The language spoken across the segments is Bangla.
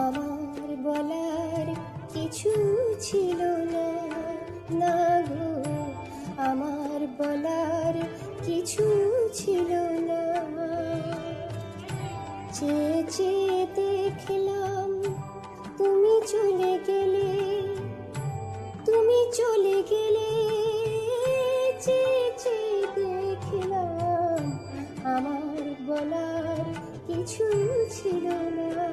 আমার বলার কিছু ছিল না, না গো, আমার বলার কিছু ছিল না। চেয়ে চেয়ে দেখলাম তুমি চলে গেলে, তুমি চলে গেলে। চেয়ে চেয়ে দেখলাম আমার বলার কিছু ছিল না,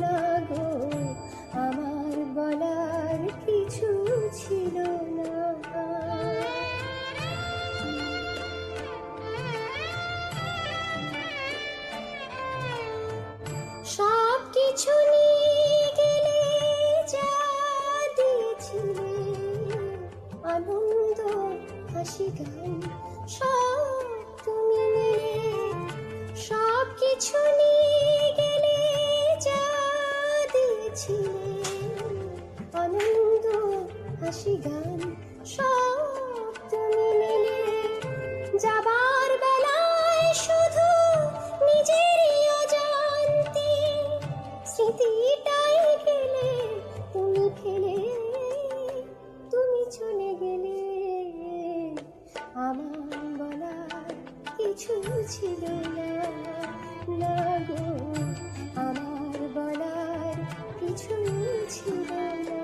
না গো, আমার বলার কিছু ছিল না। সব কিছু নিয়ে গেলে, যা দিয়েছিলে আনন্দ হাসি গান, সব তুমি নিলে। সব কিছু নিয়ে গেলে, যা দিয়েছিলে আনন্দ হাসি গান, সব তুমি নিলে। যাবার বেলায় শুধু নিজেরই অজান্তে স্মৃতিটাই গেলে তুমি ফেলে, তুমি চলে গেলে। আমার বলার কিছু ছিল না, না গো, আমার বলার কিছু ছিল না।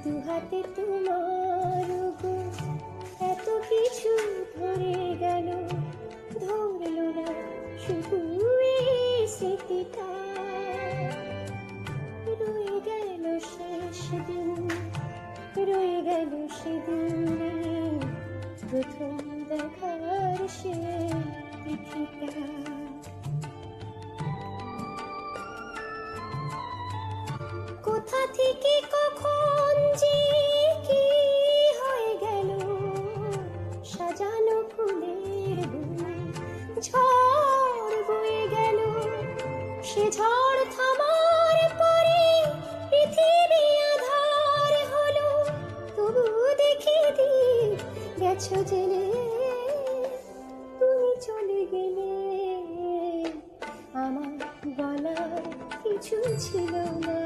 দুহাতে তোমার গো এত কিছু ধরে গেল, ধরল না শুধু এই স্মৃতিটা। রয়ে গেল শেষ দিন, রয়ে গেল সেদিন, প্রথম দেখার সে তিথিটা। কোথা থেকে কখন যে কি হয়ে গেল, সাজানো ফুলের বুন ঝড় বয়ে গেল। সে ঝড় থামার পরে পৃথিবী আধার হলো, তবু দেখি দিক গেছো জেলে, তুমি চলে গেলে। আমার বলার কিছু ছিল না,